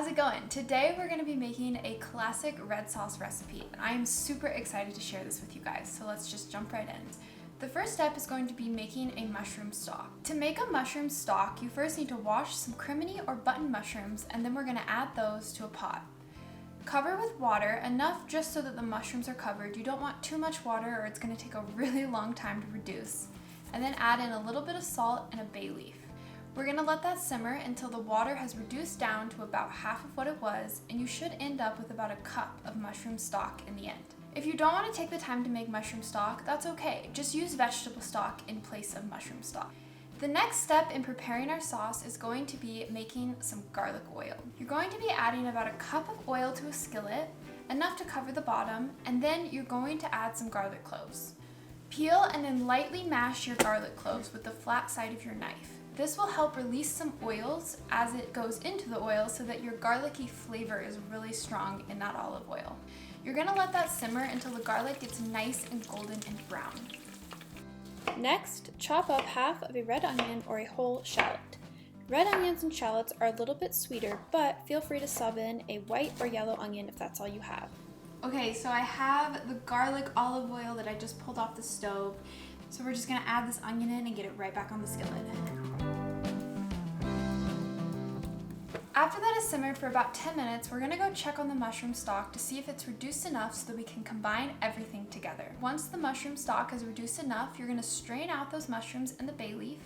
how's it going? Today we're going to be making a classic red sauce recipe, and I am super excited to share this with you guys, so let's just jump right in. The first step is going to be making a mushroom stock. To make a mushroom stock, you first need to wash some crimini or button mushrooms, and then we're going to add those to a pot. Cover with water, enough just so that the mushrooms are covered. You don't want too much water or it's going to take a really long time to reduce. And then add in a little bit of salt and a bay leaf. We're going to let that simmer until the water has reduced down to about half of what it was, and you should end up with about a cup of mushroom stock in the end. If you don't want to take the time to make mushroom stock, that's okay. Just use vegetable stock in place of mushroom stock. The next step in preparing our sauce is going to be making some garlic oil. You're going to be adding about a cup of oil to a skillet, enough to cover the bottom, and then you're going to add some garlic cloves. Peel and then lightly mash your garlic cloves with the flat side of your knife. This will help release some oils as it goes into the oil so that your garlicky flavor is really strong in that olive oil. You're going to let that simmer until the garlic gets nice and golden and brown. Next, chop up half of a red onion or a whole shallot. Red onions and shallots are a little bit sweeter, but feel free to sub in a white or yellow onion if that's all you have. Okay, so I have the garlic olive oil that I just pulled off the stove. So we're just going to add this onion in and get it right back on the skillet. After that has simmered for about 10 minutes, we're going to go check on the mushroom stock to see if it's reduced enough so that we can combine everything together. Once the mushroom stock is reduced enough, you're going to strain out those mushrooms and the bay leaf.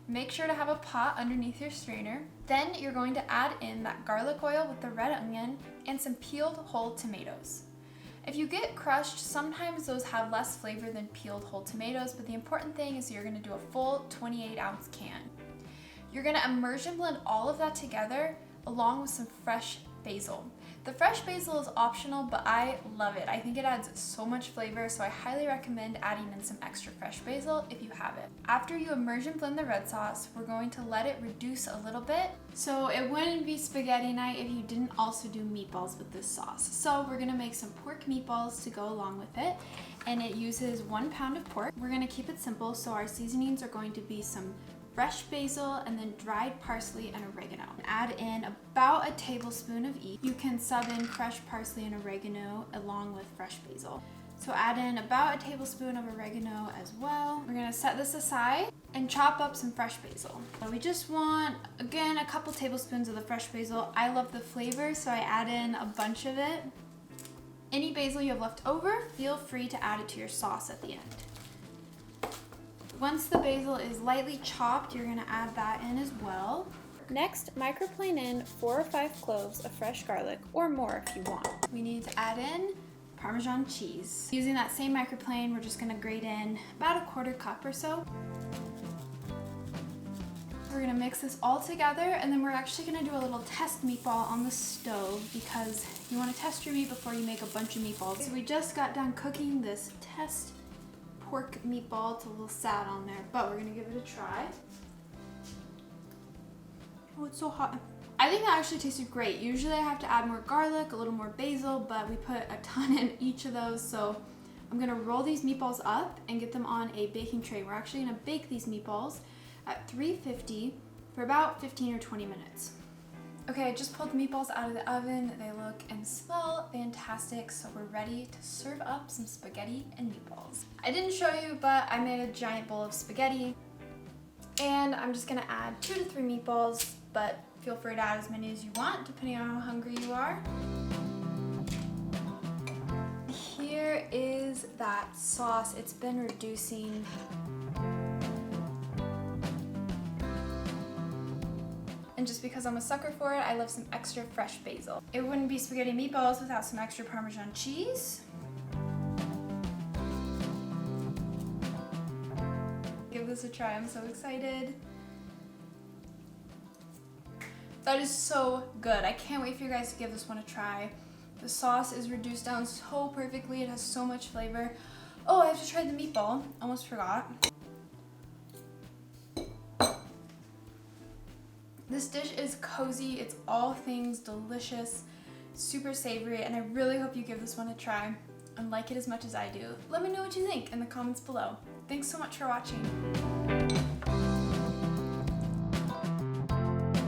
Make sure to have a pot underneath your strainer. Then you're going to add in that garlic oil with the red onion and some peeled whole tomatoes. If you get crushed, sometimes those have less flavor than peeled whole tomatoes, but the important thing is you're going to do a full 28-ounce can. You're going to immersion blend all of that together along with some fresh basil. The fresh basil is optional, but I love it. I think it adds so much flavor, so I highly recommend adding in some extra fresh basil if you have it. After you immersion blend the red sauce, we're going to let it reduce a little bit. So it wouldn't be spaghetti night if you didn't also do meatballs with this sauce. So we're gonna make some pork meatballs to go along with it, and it uses 1 pound of pork. We're gonna keep it simple, so our seasonings are going to be some fresh basil and then dried parsley and oregano. Add in about a tablespoon of each. You can sub in fresh parsley and oregano along with fresh basil. So add in about a tablespoon of oregano as well. We're gonna set this aside and chop up some fresh basil. So we just want, again, a couple tablespoons of the fresh basil. I love the flavor, so I add in a bunch of it. Any basil you have left over, feel free to add it to your sauce at the end. Once the basil is lightly chopped, you're going to add that in as well. Next, microplane in 4 or 5 cloves of fresh garlic, or more if you want. We need to add in Parmesan cheese. Using that same microplane, we're just going to grate in about a 1/4 cup or so. We're going to mix this all together, and then we're actually going to do a little test meatball on the stove because you want to test your meat before you make a bunch of meatballs. So we just got done cooking this test pork meatball. It's a little sad on there, but we're gonna give it a try. Oh, it's so hot. I think that actually tasted great. Usually I have to add more garlic, a little more basil, but we put a ton in each of those. So I'm gonna roll these meatballs up and get them on a baking tray. We're actually gonna bake these meatballs at 350 for about 15 or 20 minutes. Okay, I just pulled the meatballs out of the oven. They look and smell fantastic, so we're ready to serve up some spaghetti and meatballs. I didn't show you, but I made a giant bowl of spaghetti, and I'm just gonna add 2 to 3 meatballs, but feel free to add as many as you want, depending on how hungry you are. Here is that sauce. It's been reducing. And just because I'm a sucker for it, I love some extra fresh basil. It wouldn't be spaghetti meatballs without some extra Parmesan cheese. Give this a try, I'm so excited. That is so good. I can't wait for you guys to give this one a try. The sauce is reduced down so perfectly, it has so much flavor. Oh, I have to try the meatball, almost forgot. This dish is cozy, it's all things delicious, super savory, and I really hope you give this one a try and like it as much as I do. Let me know what you think in the comments below. Thanks so much for watching.